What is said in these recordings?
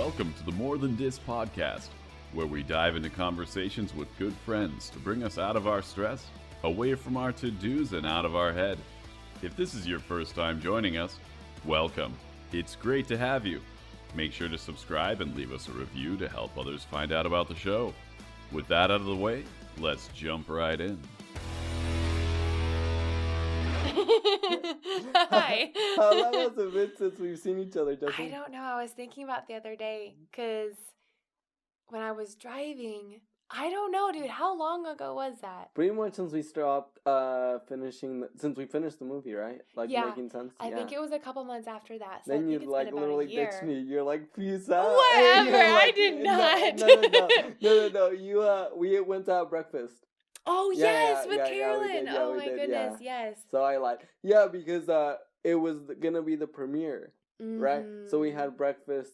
Welcome to the More Than This podcast, where we dive into conversations with good friends to bring us out of our stress, away from our to-dos, and out of our head. If this is your first time joining us, welcome. It's great to have you. Make sure to subscribe and leave us a review to help others find out about the show. With that out of the way, let's jump right in. Hi. How long has it been since we've seen each other, Jessi? I don't know. I was thinking about the other day because when I was driving, I don't know, dude. How long ago was that? Pretty much since we stopped since we finished the movie, right? Like, Yeah, making sense? I think it was a couple months after that. So Then I think you it's like been about literally a year. ditched me. You're like, peace out. Whatever, You're I did not. No. You we went to have breakfast. Oh, Yeah, yes, with we Carolyn. did, Oh, we my did, goodness, yes. So I lied. Yeah, because it was gonna be the premiere, right? So we had breakfast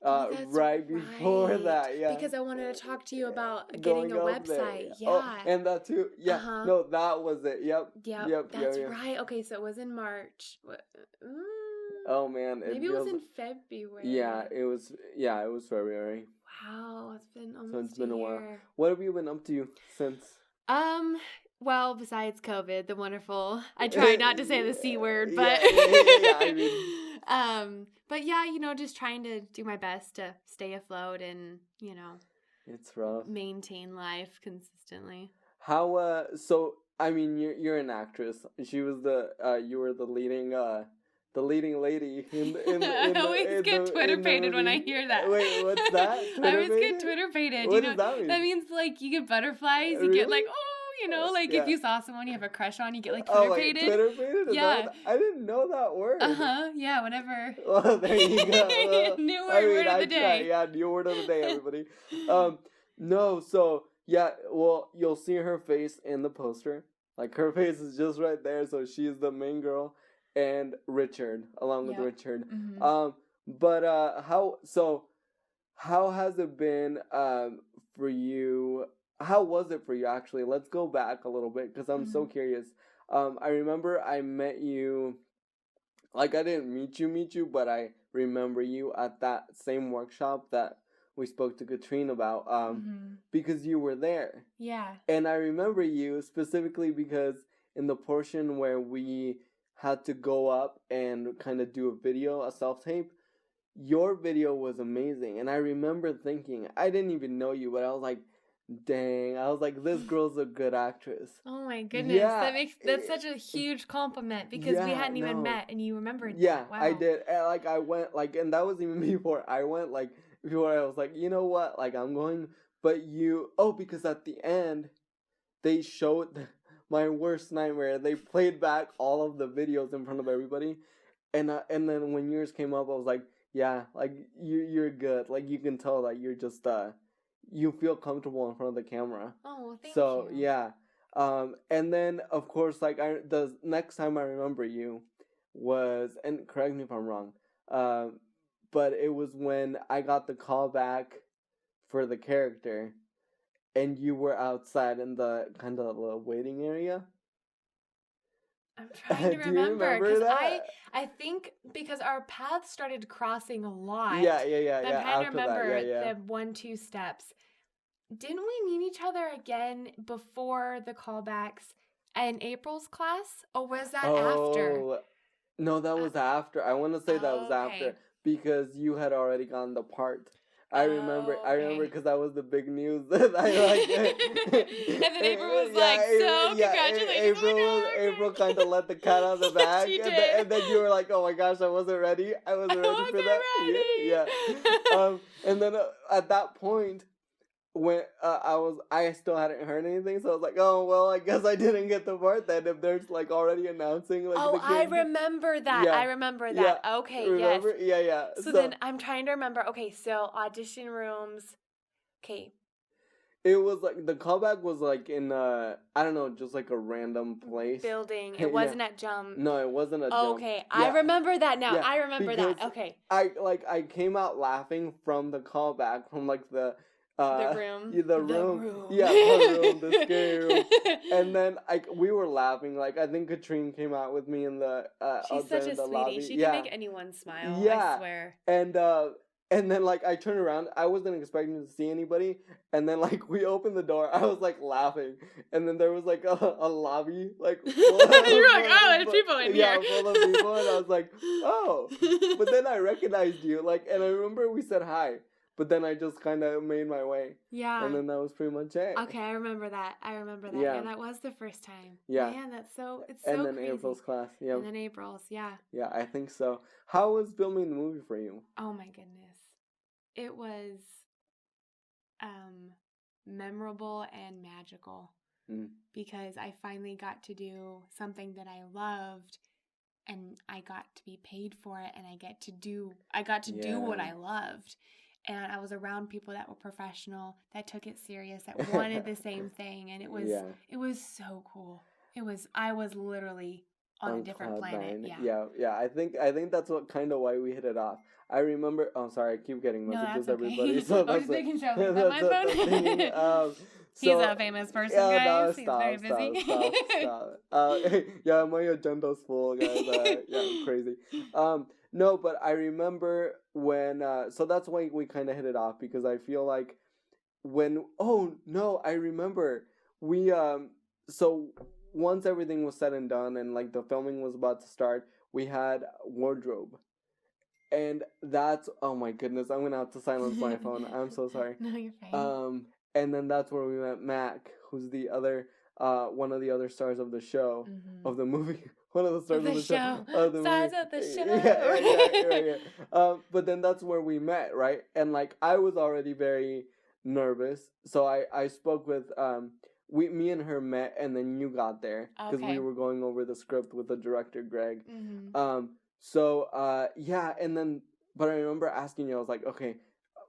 Oh, that's right before right. that, yeah. Because I wanted to talk to you about Going getting a up there. website. Yeah. Oh, and that too. Yeah. Uh-huh. No, that was it. Yep. That's right. Okay, so it was in March. Oh man, Maybe it was in February. Yeah, it was. Yeah, it was February. Wow, it's been almost So it's been a while. year. What have you been up to since? Well, besides COVID, the wonderful. I try not to say the C word, but I mean, but yeah, just trying to do my best to stay afloat and it's rough. maintain life consistently. How? So I mean, you're an actress. She was you were the leading lady in I always get Twitter pated when I hear that. Wait, what's that? I always get Twitter pated. What does that mean? That means like you get butterflies. You Really? get like Yeah. if you saw someone you have a crush on, you get like Oh, Twitter pated. Twitter pated? Is Yeah. I didn't know that word. Yeah. Whenever. Well, there you go. New word of the day. Yeah, new word of the day, everybody. No, so yeah, well, you'll see her face in the poster. Like, her face is just right there, so she's the main girl, and Richard, along with Yep. Richard. Mm-hmm. But how has it been for you? How was it for you, actually? Let's go back a little bit, because I'm so curious. I remember I met you, like, I didn't meet you, but I remember you at that same workshop that we spoke to Katrine about, because you were there. Yeah. And I remember you specifically because in the portion where we had to go up and kind of do a self-tape, your video was amazing. And I remember thinking, I didn't even know you, but I was like, dang, this girl's a good actress. Oh my goodness. Yeah. That's such a huge compliment because we hadn't even met and you remembered Yeah, that. Wow. I did. And I went, and that was even before I went, before I was like, you know what, I'm going, but because at the end, they showed my worst nightmare. They played back all of the videos in front of everybody, and then when yours came up, I was like, yeah, you're good. Like, you can tell that you're just, you feel comfortable in front of the camera. Oh, thank you. So, yeah. And then, of course, the next time I remember you was, and correct me if I'm wrong, but it was when I got the call back for the character, and you were outside in the kind of the waiting area. I'm trying to Do you remember because that? I think because our paths started crossing a lot. Yeah. I'm trying to remember Yeah. the 1-2 steps. Didn't we meet each other again before the callbacks in April's class, or was that after? No, that was after. I want to say that was after because you had already gotten the part. I remember because that was the big news that I And then April was congratulations. April kind of let the cat out of the bag. She did. And then you were like, oh my gosh, I wasn't ready. I wasn't ready for that. Ready. Yeah. And then at that point, when I still hadn't heard anything, so I was like, oh well, I guess I didn't get the part then. If there's already announcing the I remember that. Yeah. I remember that. Yeah. Okay, Remember? yes. Yeah. So then I'm trying to remember. Okay, so audition rooms. Okay. It was the callback was in I don't know, just a random place. Building. It wasn't at Jump. No, it wasn't a Jump. Okay, Yeah. I remember that now. Yeah, I remember that. because Okay. I came out laughing from the callback from the room. The room. Yeah, the room, the scary room. And then we were laughing. I think Katrine came out with me in the She's such a sweetie. lobby. She can make anyone smile. Yeah. I swear. And then, like, I turned around. I wasn't expecting to see anybody. And then, like, we opened the door. I was, like, laughing. And then there was, like, a lobby, like, full You're like, oh, there's people in yeah, here. full of people. And I was like, oh. But then I recognized you. Like, and I remember we said hi. But then I just kind of made my way. Yeah. And then that was pretty much it. Okay, I remember that. Yeah. Yeah, that was the first time. Yeah. Man, it's so and then crazy. April's class. Yeah. And then April's, yeah. Yeah, I think so. How was filming the movie for you? Oh my goodness. It was memorable and magical because I finally got to do something that I loved and I got to be paid for it and I got to do what I loved. And I was around people that were professional, that took it serious, that wanted the same thing, and it was so cool. I was literally on a different planet. Yeah. I think that's what kind of why we hit it off. I remember. Oh, sorry, I keep getting messages, everybody. So I was making sure. Is that my phone? He's a famous person, guys. He's very busy. Stop. Yeah, my agenda's full, guys. Yeah, I'm crazy. No, but I remember when. So that's why we kind of hit it off because I feel like when. Oh no, I remember we. So once everything was said and done, and like the filming was about to start, we had wardrobe. And that's, oh my goodness, I'm gonna have to silence my phone. I'm so sorry. No, you're fine. And then that's where we met Mac, who's the other, one of the other stars of the show, of the movie. One of the stars of the show. Of the stars movie. of the show. Yeah. But then that's where we met, right? And like, I was already very nervous. So I spoke with, me and her met, and then you got there. Because we were going over the script with the director, Greg. Yeah, and then, but I remember asking you, I was like, okay,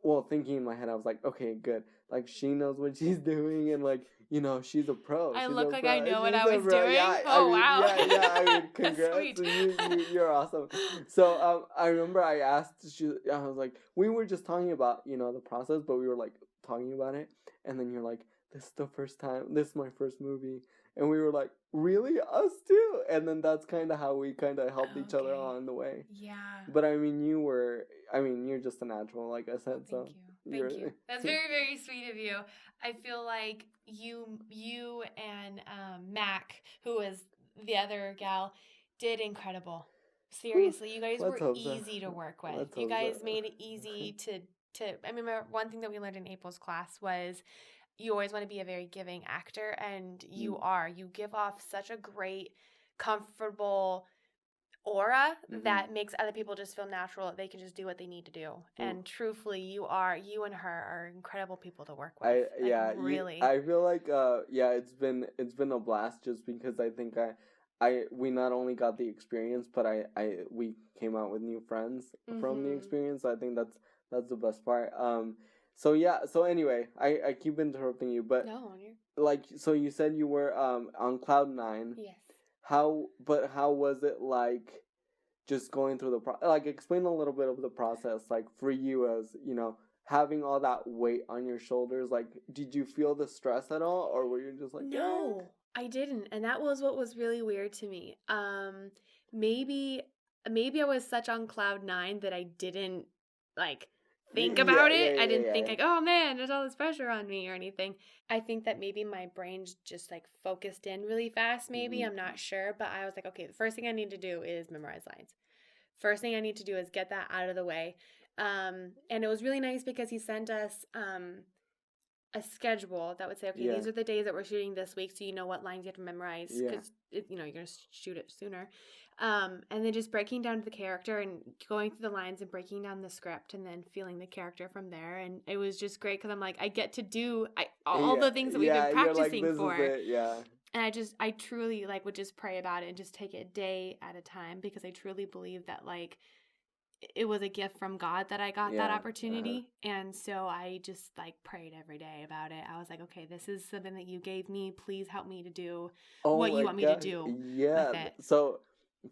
well, thinking in my head, I was like, okay, good. Like, she knows what she's doing, and like, you know, she's a pro. I look like I know what I was doing? Yeah, wow. Yeah, I mean, congrats. You're awesome. So, I remember I asked, I was like, we were just talking about, you know, the process, but we were like, talking about it, and then you're like, this is my first movie. And we were like, really? Us too? And then that's kind of how we kind of helped each other along the way. Yeah. But I mean, you're just a natural, like I said. Thank you. That's very, very sweet of you. I feel like you and Mac, who was the other gal, did incredible. Seriously, you guys were easy to work with. You guys made it easy to. I remember one thing that we learned in April's class was you always want to be a very giving actor, and you are. You give off such a great, comfortable aura that makes other people just feel natural. They can just do what they need to do. And truthfully, you and her are incredible people to work with. Really. I feel like it's been a blast just because I think we not only got the experience, but we came out with new friends from the experience. I think that's the best part. So anyway, I keep interrupting you, but so you said you were on cloud 9. Yes. How was it like just going through explain a little bit of the process, like for you as, you know, having all that weight on your shoulders. Like, did you feel the stress at all, or were you just like, no, I didn't. And that was what was really weird to me. Maybe I was such on cloud 9 that I didn't like think about it. I didn't think like, oh man, there's all this pressure on me or anything. I think that maybe my brain's just like focused in really fast, maybe. I'm not sure. But I was like, okay, the first thing I need to do is memorize lines. First thing I need to do is get that out of the way. And it was really nice because he sent us a schedule that would say, okay, these are the days that we're shooting this week, so you know what lines you have to memorize because you know you're gonna shoot it sooner. And then just breaking down the character and going through the lines and breaking down the script and then feeling the character from there. And it was just great because I'm like, I get to do all the things that we've been practicing like, for. Yeah. And I truly like would just pray about it and just take it a day at a time because I truly believe that like it was a gift from God that I got that opportunity. And so I just like prayed every day about it. I was like, okay, this is something that you gave me. Please help me to do what you want me to do. Yeah. With it. So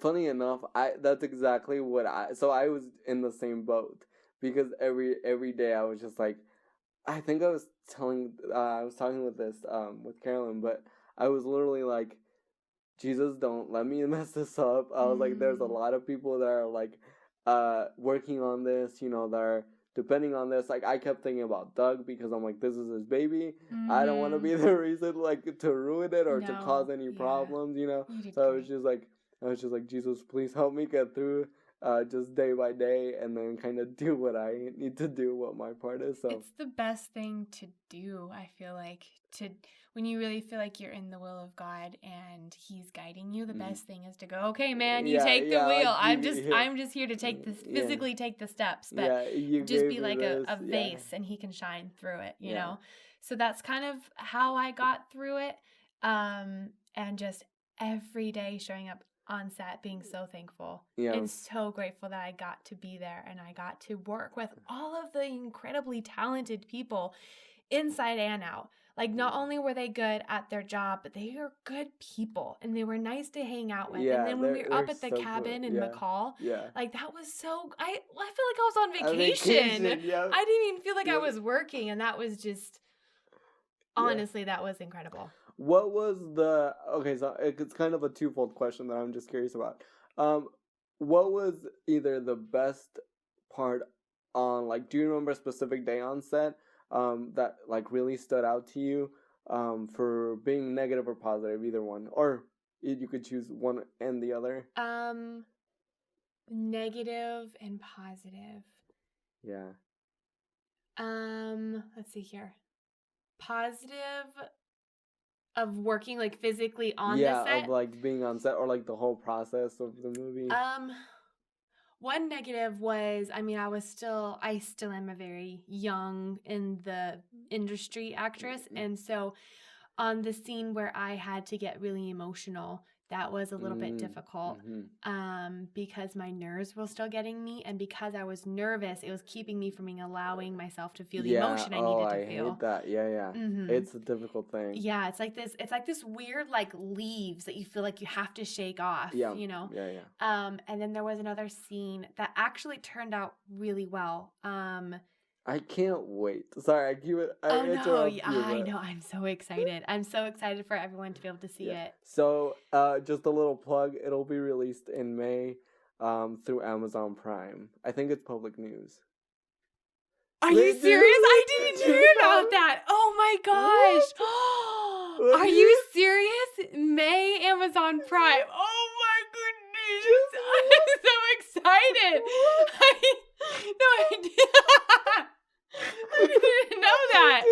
funny enough, that's exactly what I was in the same boat because every day I was just like, I think I was talking with this, with Carolyn, but I was literally like, Jesus, don't let me mess this up. I was like, there's a lot of people that are like, working on this, you know, that are depending on this, like, I kept thinking about Doug because I'm like, this is his baby. I don't want to Mhm. be the reason, like, to ruin it or to No, cause any yeah. problems, you know? You did So great. I was just like, Jesus, please help me get through just day by day, and then kind of do what I need to do, what my part is. So It's the best thing to do, I feel like, when you really feel like you're in the will of God and He's guiding you. The best thing is to go, okay, man, you take the wheel. like, I'm just here to physically take the steps, but yeah, you just gave be me like this, a vase, and He can shine through it, you Yeah. know. So that's kind of how I got through it, and just every day showing up on set, being so thankful and so grateful that I got to be there and I got to work with all of the incredibly talented people inside and out. Like, not only were they good at their job, but they are good people and they were nice to hang out with. Yeah, And then when we were up they're at the so cool. cabin in Yeah. McCall, Yeah. like, that was so, I feel like I was on On vacation. yeah. I didn't even feel like I Yeah. was working, and that was just, honestly, that was incredible. What was the okay? So it's kind of a twofold question that I'm just curious about. What was either the best part on, like, do you remember a specific day on set that, like, really stood out to you for being negative or positive, either one, or you could choose one and the other? Negative and positive. Yeah. Let's see here. Positive of working, like, physically on the set. Yeah, of, like, being on set or, like, the whole process of the movie. One negative was, I mean, I still am a very young in the industry actress, and so on the scene where I had to get really emotional, that was a little bit difficult, because my nerves were still getting me, and because I was nervous, it was keeping me from allowing myself to feel the emotion I needed to feel. I hate that. Yeah. It's a difficult thing. Yeah, it's like this weird, like, leaves that you feel like you have to shake off, you know? Yeah. And then there was another scene that actually turned out really well. I can't wait. Sorry, I keep it. Oh no, yeah, I know. I'm so excited. I'm so excited for everyone to be able to see it. So, just a little plug. It'll be released in May, through Amazon Prime. I think it's public news. Are you serious? I didn't hear about that. Oh my gosh. Are you serious? May, Amazon Prime. Oh my goodness. I'm so excited. I didn't know that. You didn't know that?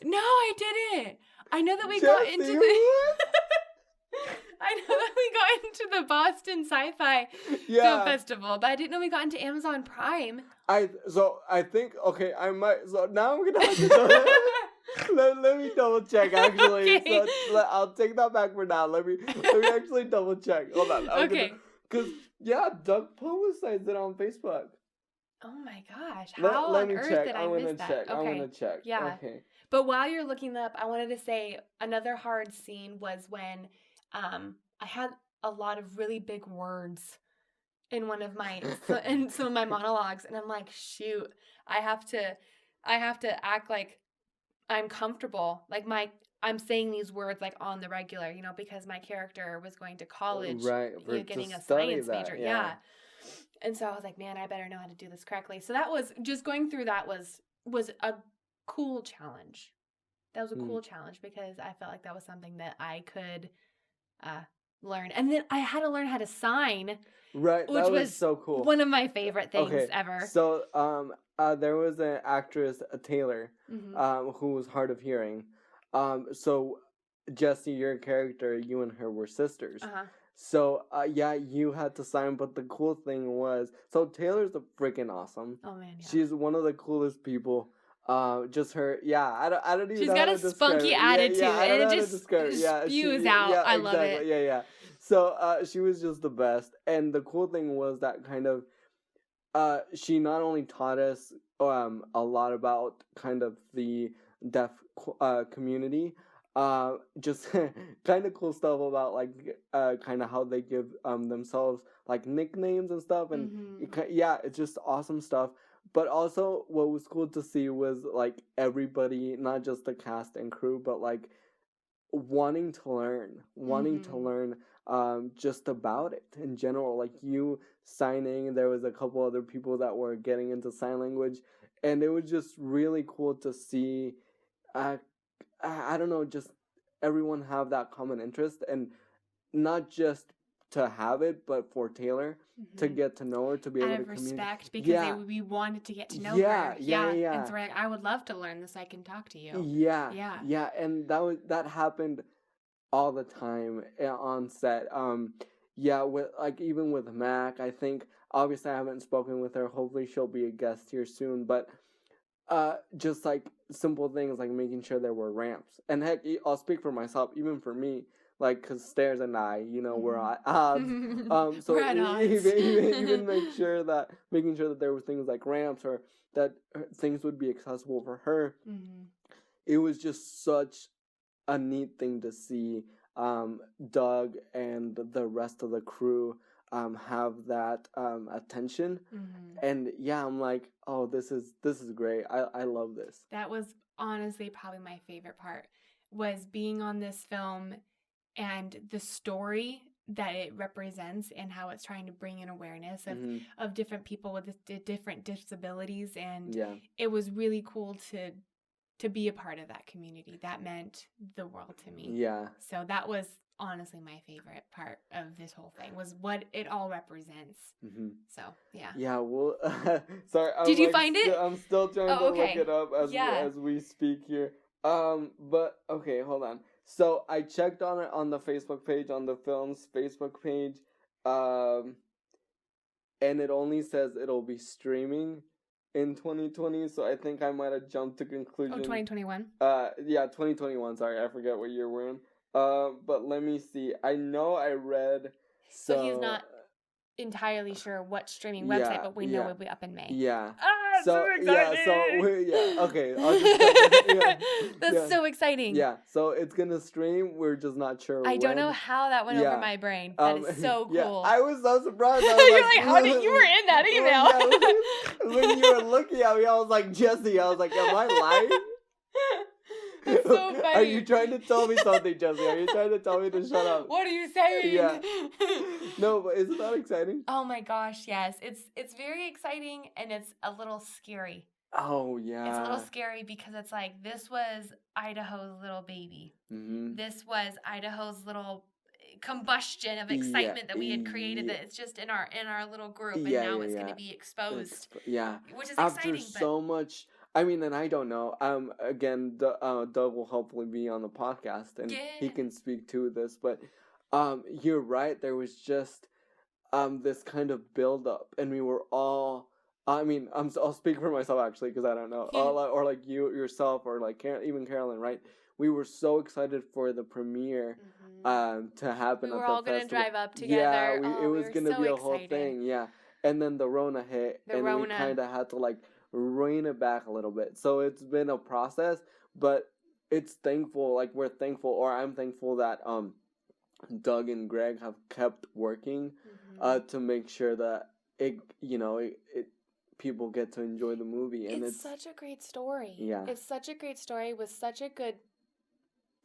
No, I didn't. I know that we got into the Boston Sci-Fi Film Festival, but I didn't know we got into Amazon Prime. I think, okay, I might, so now I'm gonna have to let me double check, actually. Okay. So I'll take that back for now. Let me actually double check. Hold on. Okay. Because Doug publicized it on Facebook. Oh my gosh. How on earth did I miss that? Okay. I'm gonna check. Yeah. Okay. But while you're looking up, I wanted to say another hard scene was when I had a lot of really big words in one of my in some of my monologues, and I'm like, shoot, I have to act like I'm comfortable, like I'm saying these words like on the regular, you know, because my character was going to college, right? You know, getting a science major, yeah. And so I was like, man, I better know how to do this correctly. So that was just going through that was a cool challenge. That was a cool challenge because I felt like that was something that I could learn. And then I had to learn how to sign. Right, which that was so cool. One of my favorite things ever. So there was an actress, Taylor, who was hard of hearing. So Jessi, your character, you and her were sisters. So, you had to sign, but the cool thing was, so Taylor's freaking awesome. Oh, man, yeah. She's one of the coolest people. Just her, I don't even She's know got how a to spunky attitude, and it just spews out. I love it. Yeah. So, she was just the best. And the cool thing was that kind of, she not only taught us a lot about kind of the deaf community, just kind of cool stuff about like kind of how they give themselves like nicknames and stuff, and it's just awesome stuff. But also what was cool to see was like everybody, not just the cast and crew, but like wanting to learn just about it in general. Like you signing, there was a couple other people that were getting into sign language, and it was just really cool to see. I don't know, just everyone have that common interest, and not just to have it, but for Taylor to get to know her, to be able to communicate. Respect, because we wanted to get to know her. Yeah. And so we're like, I would love to learn this. I can talk to you. Yeah. And that happened all the time on set. With like even with Mac, I think obviously I haven't spoken with her. Hopefully she'll be a guest here soon, but just like simple things like making sure there were ramps. And heck, I'll speak for myself, even for me, like, because Stairs and I, we're at odds. So we're at odds. even making sure that there were things like ramps, or that things would be accessible for her. It was just such a neat thing to see Doug and the rest of the crew have that attention. And I'm like, oh, this is great. I love this. That was honestly probably my favorite part, was being on this film and the story that it represents, and how it's trying to bring in awareness of different people with different disabilities. And it was really cool to be a part of that community. That meant the world to me. So that was honestly my favorite part of this whole thing, was what it all represents. So well, sorry, did you find it? I'm still trying to look it up as we speak here. But okay, hold on. So I checked on it on the Facebook page, on the film's Facebook page, and it only says it'll be streaming in 2020, so I think I might have jumped to conclusion. 2021? 2021, sorry, I forget what year we're in. But let me see. I know I read... So he's not entirely sure what streaming website, but we know it'll be up in May. So exciting! Okay. I'll just That's so exciting. So it's gonna stream. We're just not sure when. I don't know how that went over my brain. That is so cool. I was so surprised. I was You're like, how did you were in that email? When you were looking at me, I was like, Jessi. I was like, am I lying? That's so funny. Are you trying to tell me something, Jessi? Are you trying to tell me to shut up? What are you saying? No, but isn't that exciting? Oh my gosh, yes. It's very exciting, and it's a little scary. Oh, yeah. It's a little scary because it's like, this was Idaho's little baby. This was Idaho's little combustion of excitement that we had created, that it's just in our little group, and now it's going to be exposed. Which is exciting. After so much... I mean, and I don't know. Again, Doug will hopefully be on the podcast, and he can speak to this. But you're right. There was just this kind of build up, and we were all. I mean, I'll speak for myself actually, because I don't know. Or like you yourself, or like even Carolyn, right? We were so excited for the premiere to happen. We were at the all going to festival. drive up together. It was going to be a whole thing. And then the Rona hit, we kind of had to like rein it back a little bit. So it's been a process, but it's thankful. Like, we're thankful, or I'm thankful that Doug and Greg have kept working to make sure that it people get to enjoy the movie. And it's such a great story. It's such a great story with such a good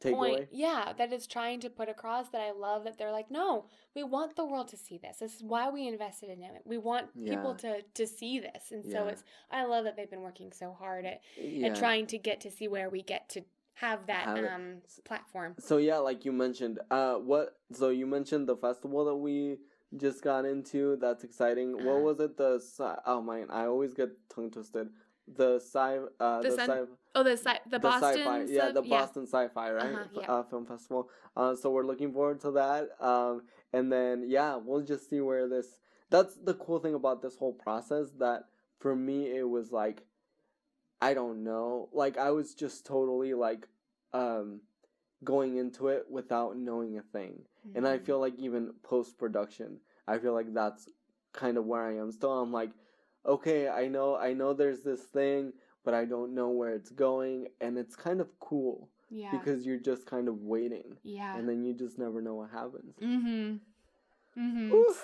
point. That it's trying to put across, that I love that they're like, no, we want the world to see this. This is why we invested in it. We want people to see this. And so I love that they've been working so hard at trying to get to see where we get to have that platform. So like you mentioned, so you mentioned the festival that we just got into. That's exciting. What was it? I always get tongue twisted. The Boston Sci-Fi. The Boston Sci-Fi, right? Film festival. So we're looking forward to that. And then we'll just see where this. That's the cool thing about this whole process. That for me, it was like, I don't know, like I was just totally like, going into it without knowing a thing. And I feel like even post production, I feel like that's kind of where I am still. I'm like, okay, I know there's this thing, but I don't know where it's going, and it's kind of cool. Because you're just kind of waiting. And then you just never know what happens.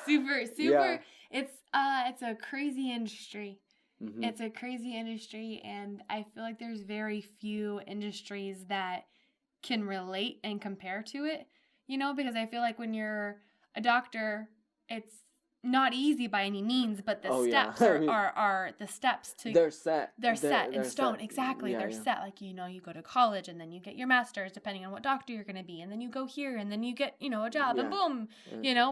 Super. It's a crazy industry. It's a crazy industry, and I feel like there's very few industries that can relate and compare to it, because I feel like when you're a doctor, it's not easy by any means, but the steps I mean, are the steps to they're set. They're set in stone. Set. Exactly. Yeah, they're set. Like, you go to college and then you get your master's depending on what doctor you're going to be. And then you go here and then you get, a job and boom,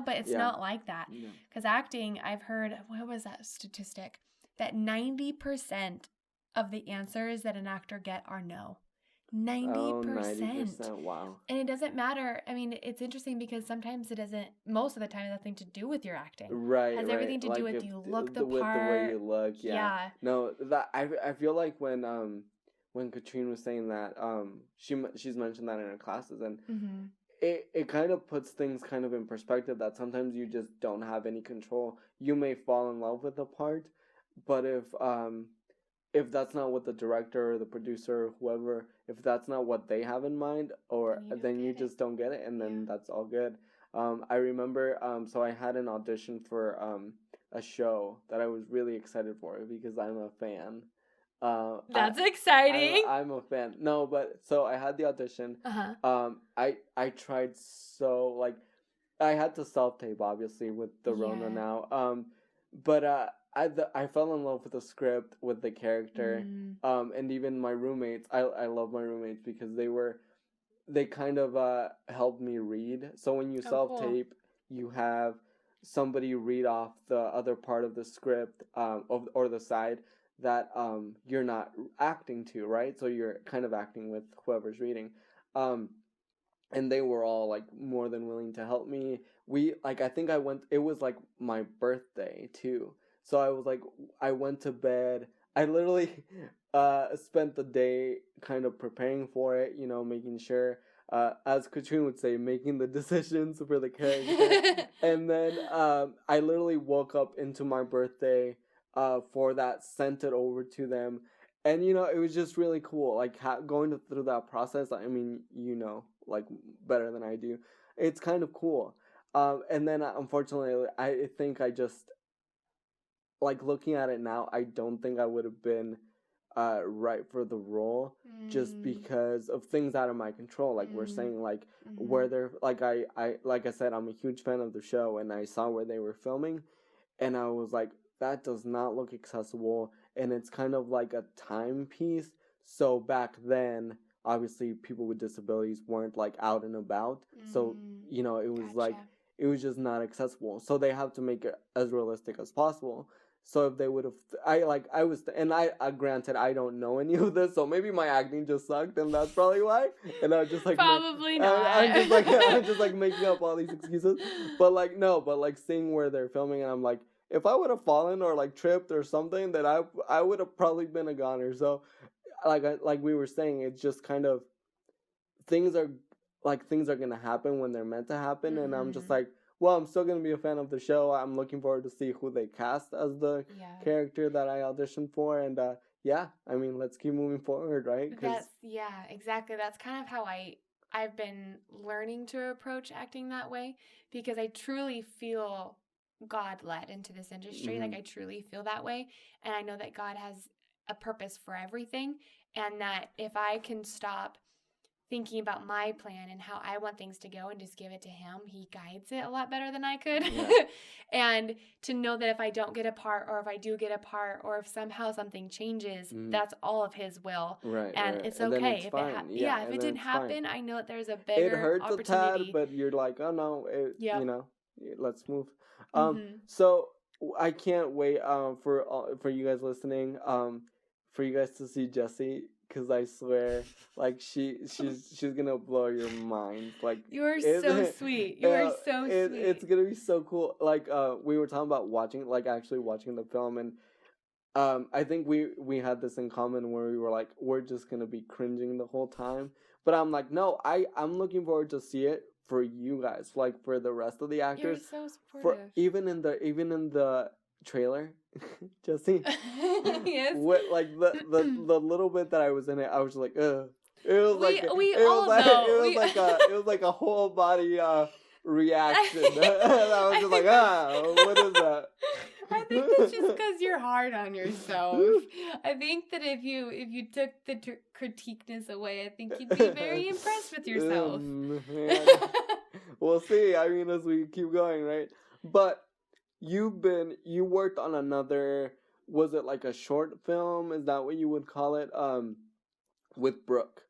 but it's not like that. Because acting, I've heard, what was that statistic? That 90% of the answers that an actor get are no. 90%. Oh, 90%. Wow. And it doesn't matter. I mean, it's interesting because sometimes it doesn't, most of the time, it has nothing to do with your acting. Right. It has everything to do with you look the part. With the way you look. Yeah. No, that I feel like when Katrine was saying that, she's mentioned that in her classes, and it kind of puts things kind of in perspective that sometimes you just don't have any control. You may fall in love with the part, but if that's not what the director or the producer or whoever, if that's not what they have in mind, or then you just don't get it, and then that's all good. I remember, so I had an audition for a show that I was really excited for because I'm a fan. That's exciting. I'm a fan. No, but so I had the audition. I tried so, like, I had to self-tape, obviously, with the Rona now. But I fell in love with the script, with the character, and even my roommates. I love my roommates because they kind of helped me read. So when you self-tape, you have somebody read off the other part of the script, or the side that you're not acting to, right? So you're kind of acting with whoever's reading. And they were all, like, more than willing to help me. I think it was, like, my birthday, too. So I was, like, I went to bed. I literally spent the day kind of preparing for it, making sure, as Katrine would say, making the decisions for the character. And then I literally woke up into my birthday for that, sent it over to them. And, it was just really cool, like, going through that process. I mean, like, better than I do. It's kind of cool. And then, unfortunately, I think I just, like, looking at it now, I don't think I would have been right for the role, just because of things out of my control. Like we're saying, like, where they're, like I said, I'm a huge fan of the show, and I saw where they were filming, and I was like, that does not look accessible, and it's kind of like a timepiece. So back then, obviously, people with disabilities weren't, like, out and about, so it was like, it was just not accessible. So they have to make it as realistic as possible. So if they would have, granted, I don't know any of this, so maybe my acting just sucked, and that's probably why. And I was just like, probably not. I'm just like making up all these excuses. But like seeing where they're filming, and I'm like, if I would have fallen or like tripped or something, then I would have probably been a goner. So, like we were saying, it's just kind of things are gonna happen when they're meant to happen, and I'm just like, well, I'm still going to be a fan of the show. I'm looking forward to see who they cast as the character that I auditioned for. And, I mean, let's keep moving forward, right? Exactly. That's kind of how I've been learning to approach acting that way, because I truly feel God led into this industry. Like, I truly feel that way. And I know that God has a purpose for everything. And that if I can stop thinking about my plan and how I want things to go and just give it to him, he guides it a lot better than I could. And to know that if I don't get a part, or if I do get a part, or if somehow something changes, that's all of his will. Right. And it's okay. It's if fine. if it didn't happen, fine. I know that there's a bigger opportunity. It hurts opportunity. a tad, but you're like, oh no, let's move. So I can't wait for you guys listening, for you guys to see Jessi. Because I swear, like, she's gonna blow your mind. Like, you're so sweet. You are so sweet. It's gonna be so cool. Like, we were talking about actually watching the film, and I think we had this in common where we were like, we're just gonna be cringing the whole time. But I'm like, no, I'm looking forward to see it for you guys, like, for the rest of the actors. You're so supportive. Even in the trailer, Jessi. Yes. What, like, the little bit that I was in it, I was like, ugh. It was like a whole body reaction. I was just like, what is that? I think that's just because you're hard on yourself. I think that if you took the critiqueness away, I think you'd be very impressed with yourself. We'll see. I mean, as we keep going, right? But you worked on another, was it like a short film? Is that what you would call it? With Brooke.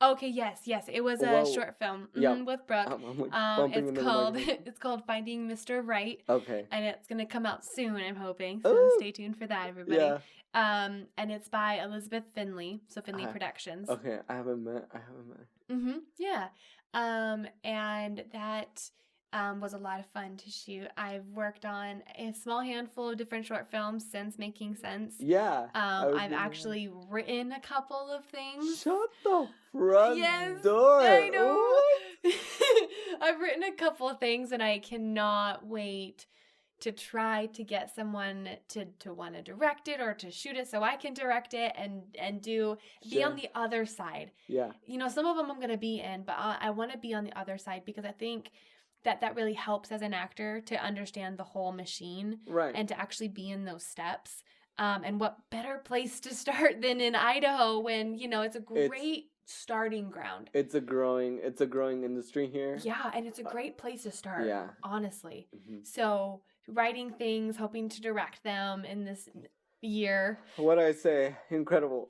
Okay, yes. It was a short film with Brooke. I'm like bumping into the microphone. It's called Finding Mr. Right. Okay. And it's gonna come out soon, I'm hoping. So stay tuned for that, everybody. Yeah. And it's by Elizabeth Finley, so Finley Productions. Okay, I haven't met. Yeah. And that was a lot of fun to shoot. I've worked on a small handful of different short films since Making Sense. Yeah. I've actually written a couple of things. Shut the front Yes, door. I know. I've written a couple of things, and I cannot wait to try to get someone to want to direct it or to shoot it so I can direct it and be on the other side. Yeah. You know, some of them I'm going to be in, but I want to be on the other side because I think that really helps as an actor to understand the whole machine. Right. And to actually be in those steps. And what better place to start than in Idaho when, you know, it's a great starting ground. It's a growing industry here. Yeah, and it's a great place to start. Yeah. Honestly. Mm-hmm. So writing things, hoping to direct them in this year. What do I say? Incredible.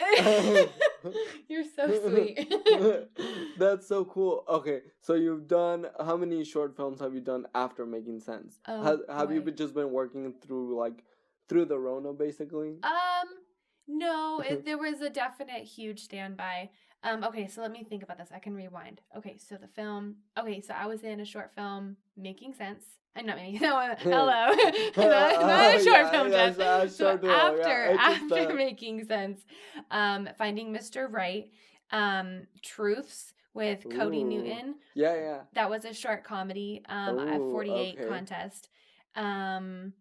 You're so sweet. That's so cool. Okay, so you've done, how many short films have you done after Making Sense? Have you just been working through the Rona, basically? No, there was a definite huge standby. Okay, so let me think about this. I can rewind. Okay, so so I was in a short film, Making Sense. Not me. No, hello. not a short film, Jess. So after Making Sense, Finding Mr. Right, Truths with Cody Newton. Yeah. That was a short comedy, a 48 contest. Then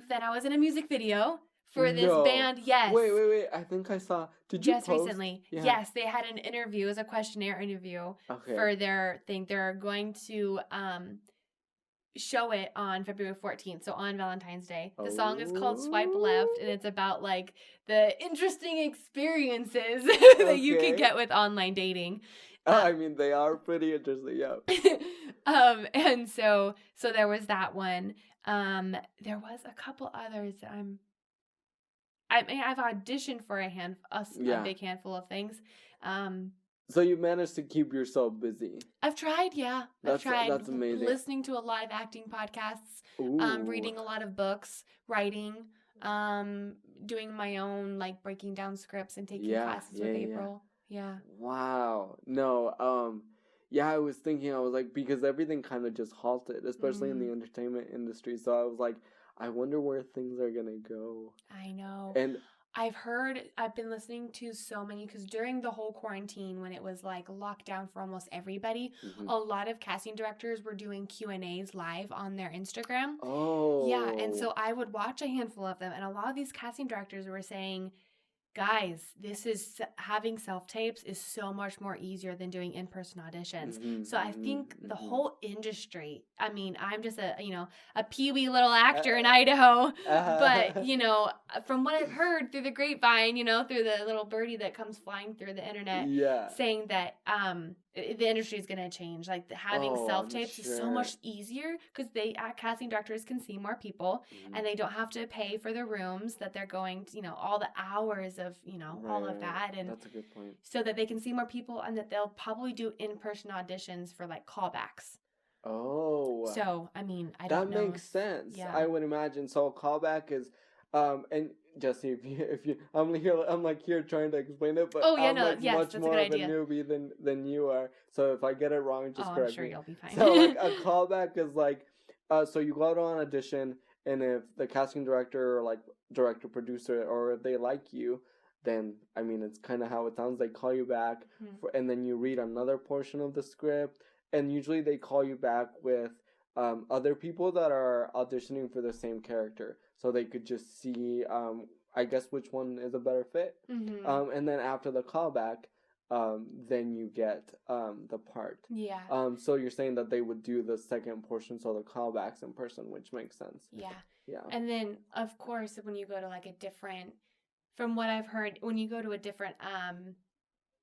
I was in a music video for this band. Yes. Wait. I think I saw. Did you just post? Recently? Yeah. Yes, they had an interview. It was a questionnaire interview for their thing. They're going to show it on February 14th, so on Valentine's Day. The song is called Swipe Left, and it's about like the interesting experiences that you can get with online dating. I mean, they are pretty interesting, yeah. And so there was that one. There was a couple others that I've auditioned for a big handful of things. So you managed to keep yourself busy. I've tried, yeah. I've tried. That's amazing. Listening to a lot of acting podcasts, reading a lot of books, writing, doing my own, like, breaking down scripts and taking classes with April. Yeah. Wow. No, I was thinking, I was like, because everything kind of just halted, especially in the entertainment industry. So I was like, I wonder where things are going to go. I know. And I've been listening to so many, because during the whole quarantine, when it was like lockdown for almost everybody, a lot of casting directors were doing Q&As live on their Instagram. Oh. Yeah, and so I would watch a handful of them, and a lot of these casting directors were saying, guys, having self-tapes is so much more easier than doing in-person auditions. So I think the whole industry, I mean, I'm just a peewee little actor in Idaho, but, from what I've heard through the grapevine, through the little birdie that comes flying through the internet, saying that the industry is going to change. Like, having self-tapes is so much easier because casting directors can see more people, and they don't have to pay for the rooms that they're going to, all the hours of, all of that. And that's a good point. So that they can see more people, and that they'll probably do in-person auditions for, like, callbacks. Oh. So, I mean, I don't know. That makes sense. Yeah. I would imagine. So a callback is, and Jessi, if you, I'm here trying to explain it, but I'm much more of a newbie than you are. So if I get it wrong, just correct me. I'm sure you'll be fine. So like a callback is like, so you go out on audition, and if the casting director or like director producer, or if they like you, then I mean, it's kind of how it sounds. They call you back, and then you read another portion of the script, and usually they call you back with other people that are auditioning for the same character, so they could just see, I guess, which one is a better fit. And then after the callback, then you get the part. Yeah. So you're saying that they would do the second portion, so the callbacks in person, which makes sense. Yeah. Yeah. And then, of course, when you go to like a different, from what I've heard, when you go to a different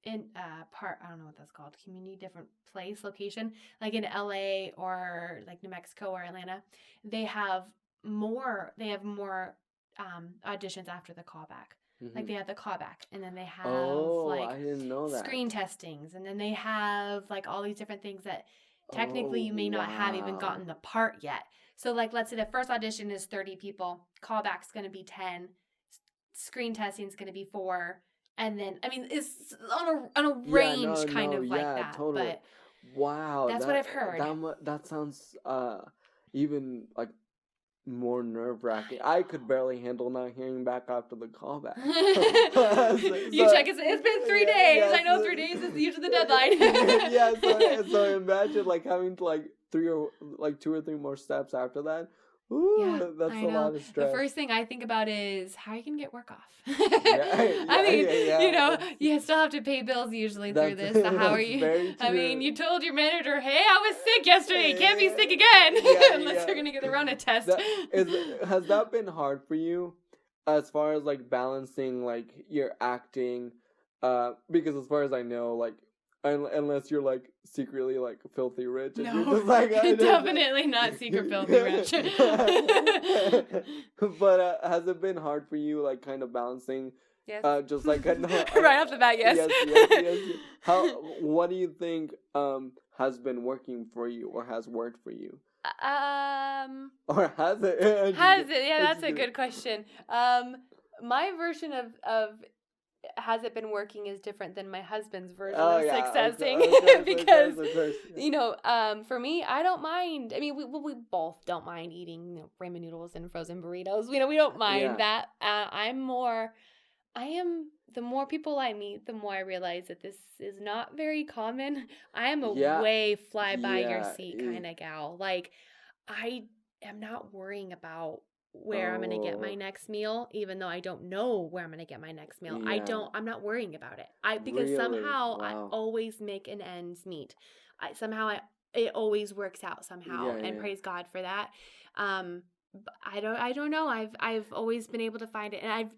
in part, I don't know what that's called, community, different place, location, like in LA or like New Mexico or Atlanta, they have more auditions after the callback. Like they have the callback, and then they have I didn't know that. screen testings, and then they have like all these different things that technically you may not have even gotten the part yet. So like, let's say the first audition is 30 people, callback's going to be 10, screen testing is going to be 4, and then I mean it's on a range like that. Totally. But wow, that's what I've heard. That sounds even like more nerve-wracking. I could barely handle not hearing back after the callback. You check it. It's been 3 days. I know 3 days is usually the deadline. So imagine like having to like 2 or 3 more steps after that. Ooh, that's a lot of stress. The first thing I think about is how are you going to get work off? You still have to pay bills usually through this. So how are you? I mean, you told your manager, hey, I was sick yesterday. You can't be sick again unless you're going to get the Rona test. Has that been hard for you as far as like balancing like your acting? Because as far as I know, like, unless you're like secretly like filthy rich, and you're just like definitely not secret filthy rich. But has it been hard for you, like kind of balancing? Yes. Just like right off the bat, yes. Yes. What do you think has been working for you, or has worked for you? Or has it? Yeah, that's a good question. My version of has it been working is different than my husband's version of successing. Because, for me, I don't mind. I mean, we both don't mind eating ramen noodles and frozen burritos. We don't mind that. The more people I meet, the more I realize that this is not very common. I am a way fly by your seat kind of gal. Like, I am not worrying about where I'm going to get my next meal, even though I don't know where I'm going to get my next meal. I'm not worrying about it. Because somehow I always make an ends meet. It always works out somehow, and praise God for that. I don't know. I've always been able to find it. And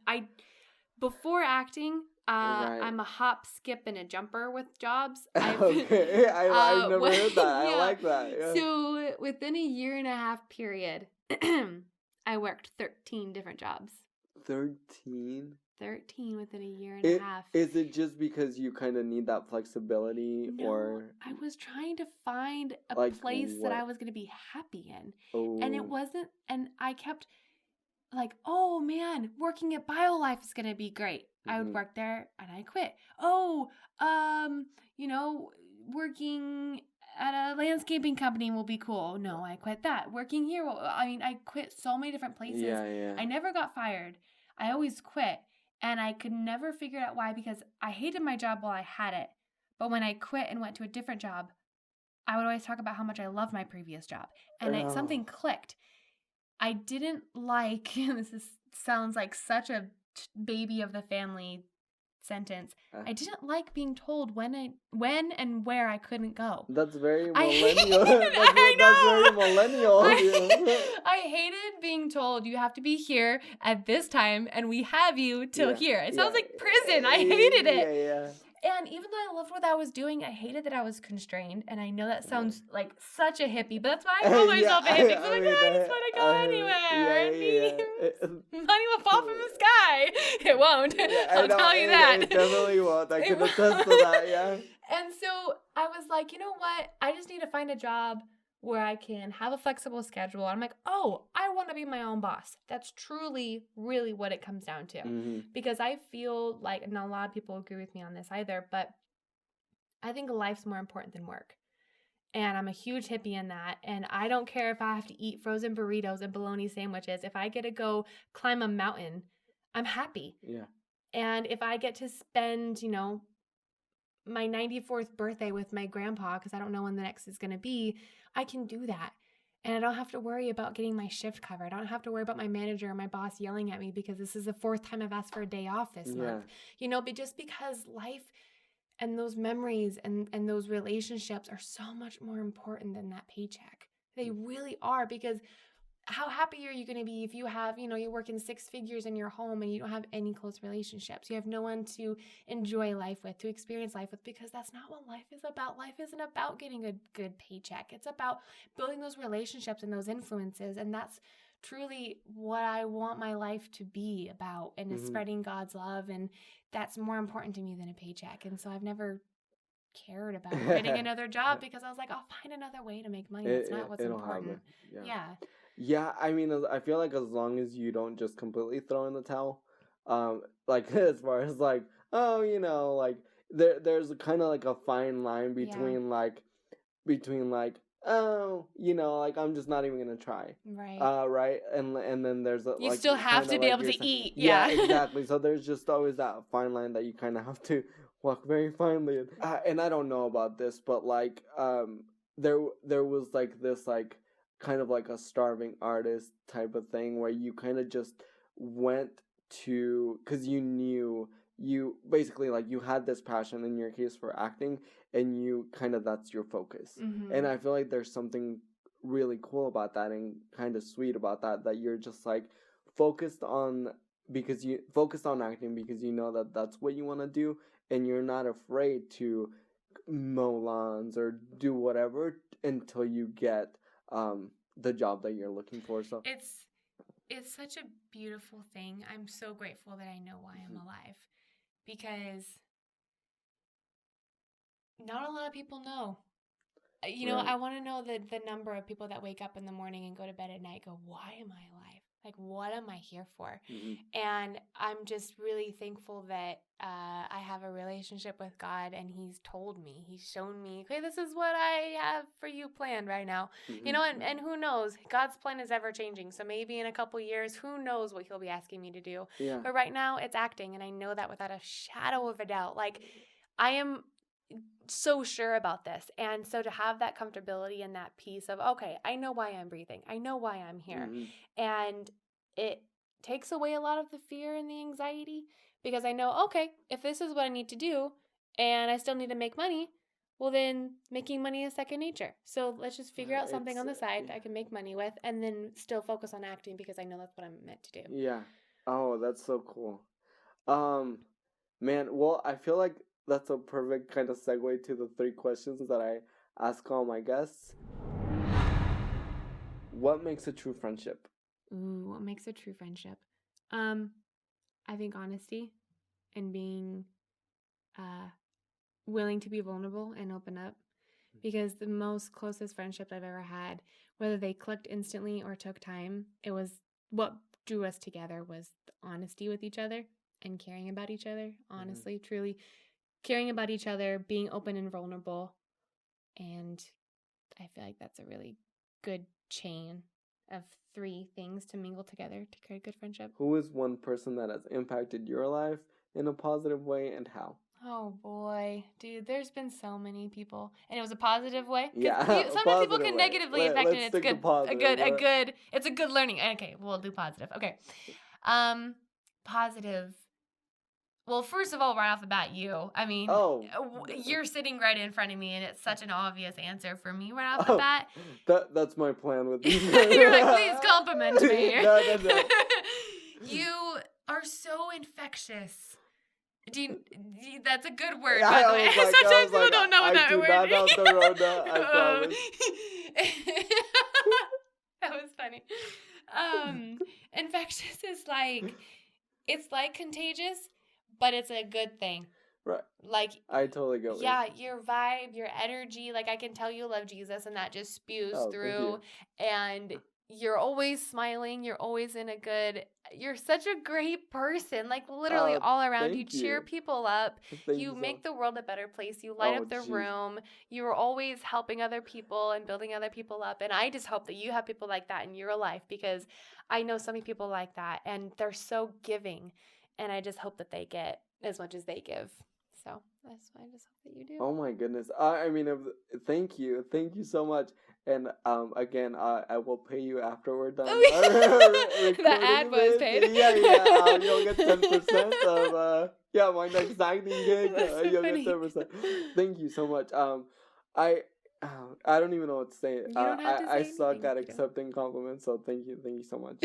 before acting, I'm a hop, skip, and a jumper with jobs. I've never heard that. I like that. Yeah. So within a 1.5 year period, I worked 13 different jobs. 13? 13 within a 1.5 years. Is it just because you kind of need that flexibility? No, or I was trying to find a place that I was going to be happy in. Oh. And it wasn't, and I kept like, oh man, working at BioLife is going to be great. I would work there and I quit. Working at a landscaping company will be cool. No, I quit that. Working here, I quit so many different places. Yeah. I never got fired. I always quit. And I could never figure out why, because I hated my job while I had it. But when I quit and went to a different job, I would always talk about how much I loved my previous job. And something clicked. I didn't like, sounds like such a baby of the family sentence. I didn't like being told when and where I couldn't go. That's very millennial. That's very millennial. I hated being told you have to be here at this time and we have you till here. It sounds like prison. I hated it. Yeah. And even though I loved what I was doing, I hated that I was constrained. And I know that sounds like such a hippie, but that's why I call myself a hippie. I just want to go anywhere. Money will fall from the sky. It won't. I'll tell you that. It definitely won't. I can attest to that, yeah. And so I was like, you know what? I just need to find a job where I can have a flexible schedule. I'm like, I want to be my own boss. That's truly, really what it comes down to. Mm-hmm. Because I feel like, not a lot of people agree with me on this either, but I think life's more important than work. And I'm a huge hippie in that. And I don't care if I have to eat frozen burritos and bologna sandwiches. If I get to go climb a mountain, I'm happy. Yeah. And if I get to spend, my 94th birthday with my grandpa, because I don't know when the next is going to be, I can do that. And I don't have to worry about getting my shift covered. I don't have to worry about my manager or my boss yelling at me because this is the 4th time I've asked for a day off this month. But just because life and those memories and those relationships are so much more important than that paycheck. They really are, because how happy are you going to be if you have, you work in 6 figures in your home and you don't have any close relationships? You have no one to enjoy life with, to experience life with, because that's not what life is about. Life isn't about getting a good paycheck. It's about building those relationships and those influences. And that's truly what I want my life to be about, and is spreading God's love. And that's more important to me than a paycheck. And so I've never cared about getting another job, because I was like, I'll find another way to make money. That's not what's important. Yeah, I mean, I feel like as long as you don't just completely throw in the towel, like as far as like, oh, like there's kind of like a fine line between like, oh, like I'm just not even gonna try, right, and then there's you still have to be able to eat, exactly. So there's just always that fine line that you kind of have to walk very finely. And I don't know about this, but like there was like this like kind of like a starving artist type of thing where you kind of just went to, because you knew you basically like you had this passion, in your case for acting, and you kind of, that's your focus. And I feel like there's something really cool about that and kind of sweet about that you're just like focused on acting because you know that that's what you want to do, and you're not afraid to mow lawns or do whatever until you get the job that you're looking for. So it's such a beautiful thing. I'm so grateful that I know why I'm alive, because not a lot of people know. I want to know the number of people that wake up in the morning and go to bed at night go, why am I alive? Like, what am I here for? And I'm just really thankful that I have a relationship with God, and He's told me, He's shown me, okay, this is what I have for you planned right now. And who knows? God's plan is ever changing. So maybe in a couple years, who knows what He'll be asking me to do. Yeah. But right now, it's acting, and I know that without a shadow of a doubt. Like, I am so sure about this. And so to have that comfortability and that peace of, okay, I know why I'm breathing. I know why I'm here. And it takes away a lot of the fear and the anxiety, because I know, okay, if this is what I need to do and I still need to make money, well, then making money is second nature. So let's just figure out something on the side I can make money with, and then still focus on acting, because I know that's what I'm meant to do. Yeah. Oh, that's so cool. Man, well, I feel like that's a perfect kind of segue to the 3 questions that I ask all my guests. What makes a true friendship? Ooh, what makes a true friendship? I think honesty and being willing to be vulnerable and open up, because the most closest friendships I've ever had, whether they clicked instantly or took time, it was what drew us together was honesty with each other and caring about each other, honestly, truly caring about each other, being open and vulnerable. And I feel like that's a really good chain of 3 things to mingle together to create a good friendship. Who is one person that has impacted your life in a positive way, and how? Oh boy, dude, there's been so many people, and it was a positive way. Yeah, sometimes people can negatively affect it. It's good. It's a good learning. Okay, we'll do positive. Okay, positive. Well, first of all, right off the bat, you. I mean, you're sitting right in front of me, and it's such an obvious answer for me right off the bat. That's my plan with you. You're like, please compliment me. No. You are so infectious. That's a good word, by the way. Sometimes people don't know what that word is. I do not know the Rona, I promise. That was funny. Infectious is like, it's like contagious, but it's a good thing. Right. Like, I totally get it. Yeah, your vibe, your energy, like I can tell you love Jesus, and that just spews through. And you're always smiling. You're always you're such a great person. Like literally all around. You cheer people up. You make the world a better place. You light up the room. You're always helping other people and building other people up. And I just hope that you have people like that in your life, because I know so many people like that, and they're so giving. And I just hope that they get as much as they give. So that's why I just hope that you do. Oh my goodness. I mean, thank you. Thank you so much. And again, I will pay you after done. The ad was paid. Yeah. You'll get 10% of my next acting gig. You'll get 10%. Thank you so much. I don't even know what to say. You don't have to I say suck anything, at you don't. accepting compliments, so thank you so much.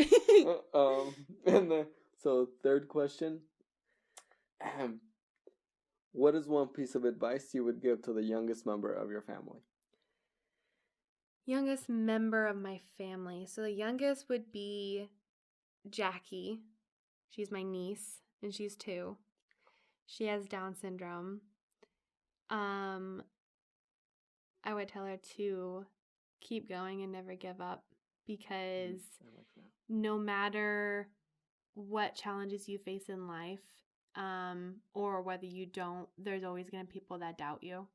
And then, so third question. What is one piece of advice you would give to the youngest member of your family? Youngest member of my family. So the youngest would be Jackie. She's my niece, and she's 2. She has Down syndrome. I would tell her to keep going and never give up, because I like that. no matter what challenges you face in life, or whether you don't, there's always going to be people that doubt you.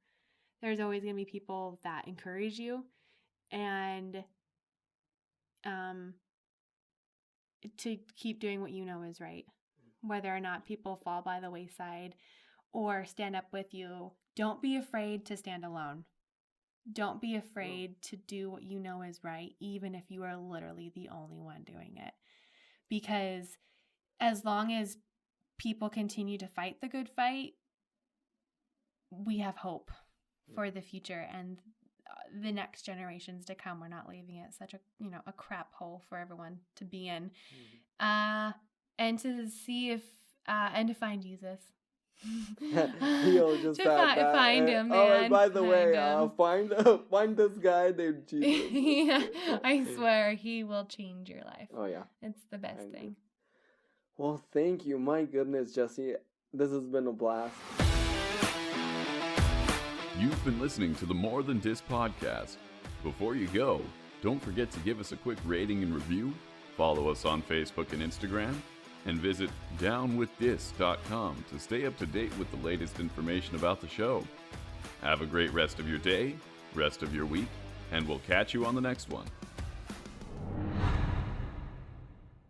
There's always going to be people that encourage you, and to keep doing what you know is right. Whether or not people fall by the wayside or stand up with you, don't be afraid to stand alone. Don't be afraid to do what you know is right, even if you are literally the only one doing it. Because as long as people continue to fight the good fight, we have hope for the future and the next generations to come. We're not leaving it such a crap hole for everyone to be in. And to see if and to find Jesus. He'll just find him, man. Oh, and by the way, find this guy named Jesus. Yeah, I swear he will change your life. Oh yeah, it's the best thing. Well, thank you. My goodness, Jessi, this has been a blast. You've been listening to the More Than Dis podcast. Before you go, don't forget to give us a quick rating and review, follow us on Facebook and Instagram, and visit downwithdis.com to stay up to date with the latest information about the show. Have a great rest of your day, rest of your week, and we'll catch you on the next one.